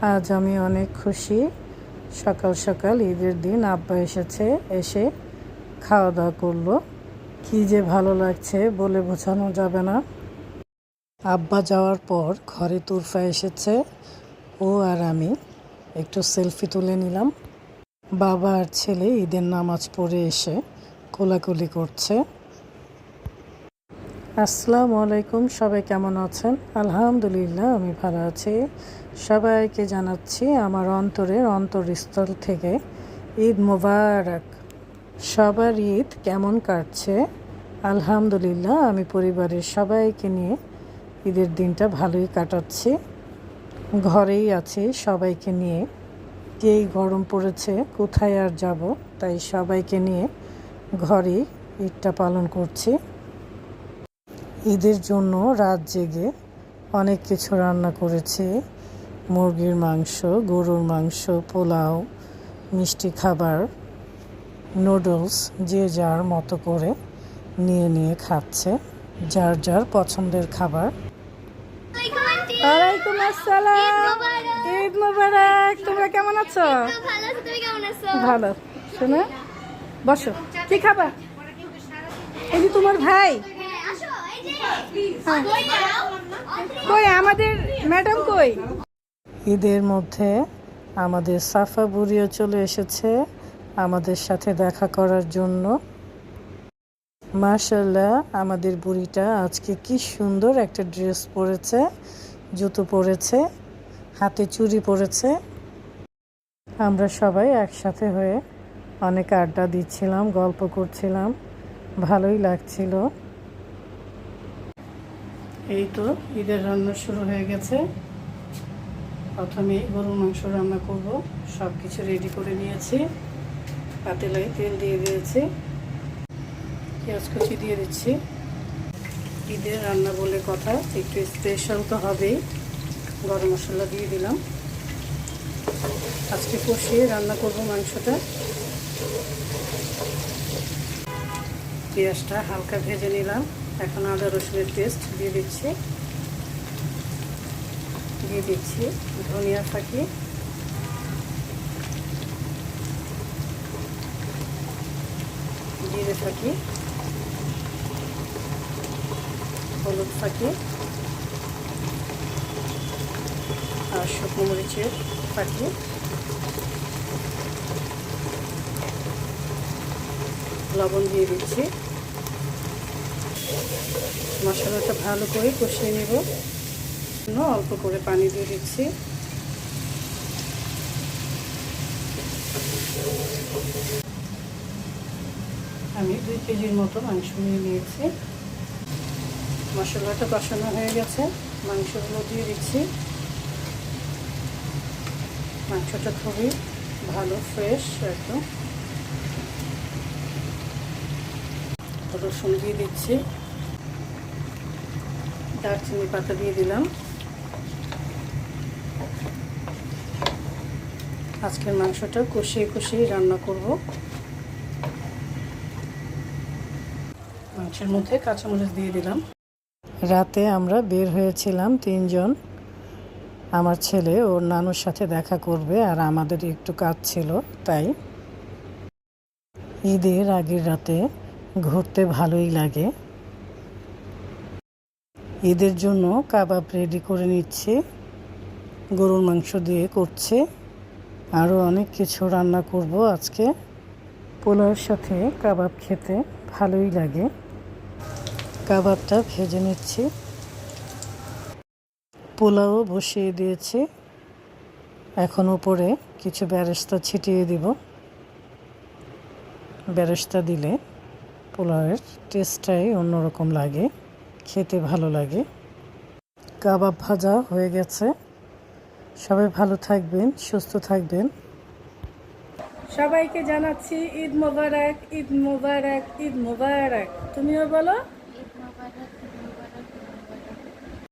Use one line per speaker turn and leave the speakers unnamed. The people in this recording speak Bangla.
আজ আমি অনেক খুশি। সকাল সকাল ঈদের দিন আব্বা এসে খাওয়া দাওয়া করলো। কি যে ভালো লাগছে বলে বোঝানো যাবে না। আব্বা যাওয়ার পর ঘরে তুরফা এসেছে। ও আর আমি একটু সেলফি তুলে নিলাম। বাবা আর ছেলে ঈদের নামাজ পড়ে এসে কোলাকুলি করছে। আসসালামু আলাইকুম, সবাই কেমন আছেন? আলহামদুলিল্লাহ আমি ভালো আছি। সবাইকে জানাচ্ছি আমার অন্তরের অন্তরস্থল থেকে ঈদ মোবারক। সবার ঈদ কেমন কাটছে? আলহামদুলিল্লাহ আমি পরিবারের সবাইকে নিয়ে ঈদের দিনটা ভালোই কাটাচ্ছি। ঘরেই আছি সবাইকে নিয়ে। যেই গরম পড়েছে কোথায় আর যাব, তাই সবাইকে নিয়ে ঘরেই ঈদটা পালন করছি। ঈদের জন্য রাত জেগে অনেক কিছু রান্না করেছি। মুরগির মাংস, গরুর মাংস, পোলাও, মিষ্টি খাবার, নুডলস, যে যার মতো করে নিয়ে খাচ্ছে, যার যার পছন্দের খাবার। ওয়ালাইকুম আসসালাম, ঈদ মোবারক। তোমরা কেমন আছো? ভালো। শোনো, বসো, কি খাবা? এই যে তোমার ভাই। কই আমাদের ম্যাডাম কই? ঈদের মধ্যে আমাদের সাফা বুড়িও চলে এসেছে আমাদের সাথে দেখা করার জন্য। মাশাআল্লাহ, আমাদের বুড়িটা আজকে কি সুন্দর একটা ড্রেস পরেছে, জুতো পরেছে, হাতে চুড়ি পরেছে। আমরা সবাই একসাথে হয়ে অনেক আড্ডা দিচ্ছিলাম, গল্প করছিলাম, ভালোই লাগছিল। এই তো ঈদের রান্না শুরু হয়ে গেছে। প্রথমে গরুর মাংস রান্না করব। সব কিছু রেডি করে নিয়েছি। পাতিলায় তেল দিয়ে দিয়েছি, পেঁয়াজ কুচি দিয়ে দিচ্ছি। ঈদের রান্না বলে কথা, একটু স্পেশাল তো হবেই। গরম মশলা দিয়ে দিলাম। আজকে কষিয়ে রান্না করব মাংসটা। পেঁয়াজটা হালকা ভেজে নিলাম। এখন আদা রসুনের পেস্ট দিয়ে দিচ্ছি। ধনিয়া ফাঁকি, জিরে ফাঁকি, হলুদ ফাঁকি আর শুকনো মরিচের ফাঁকি। লবণ দিয়ে দিচ্ছি। মশলাটা ভালো করে কষিয়ে নেব। অল্প করে পানি দিয়ে দিচ্ছি। আমি 2 কেজির মতো মাংস নিয়ে নিয়েছি। মশলাটা কষানো হয়ে গেছে, মাংসগুলো দিয়ে দিচ্ছি। মাংসটা খুবই ভালো, ফ্রেশ একদম। রসুন দিয়ে দিচ্ছি, দারচিনি পাতা দিয়ে দিলাম। আজকের মাংসটা কষিয়ে রান্না করব। মাংসের মধ্যে কাঁচামরিচ দিয়ে দিলাম। রাতে আমরা বের হয়েছিলাম 3 জন। আমার ছেলে ওর নানুর সাথে দেখা করবে, আর আমাদের একটু কাজ ছিল, তাই ঈদের আগের রাতে ঘুরতে ভালোই লাগে। ঈদের জন্য কাবাব রেডি করে নিচ্ছি। গরুর মাংস দিয়ে করছি। আরও অনেক কিছু রান্না করব আজকে। পোলাওর সাথে কাবাব খেতে ভালোই লাগে। কাবাবটা ভেজে নিচ্ছি। পোলাও বসিয়ে দিয়েছি। এখন উপরে কিছু বেরেস্তা ছিটিয়ে দিব। বেরেস্তা দিলে পোলাওয়ের টেস্টটাই অন্যরকম লাগে, খেতে ভালো লাগে। কাবাব ভাজা হয়ে গেছে। সবাই ভালো থাকবেন, সুস্থ থাকবেন। সবাইকে জানাচ্ছি ঈদ মোবারক, ঈদ মোবারক, ঈদ মোবারক। তুমিও বলো।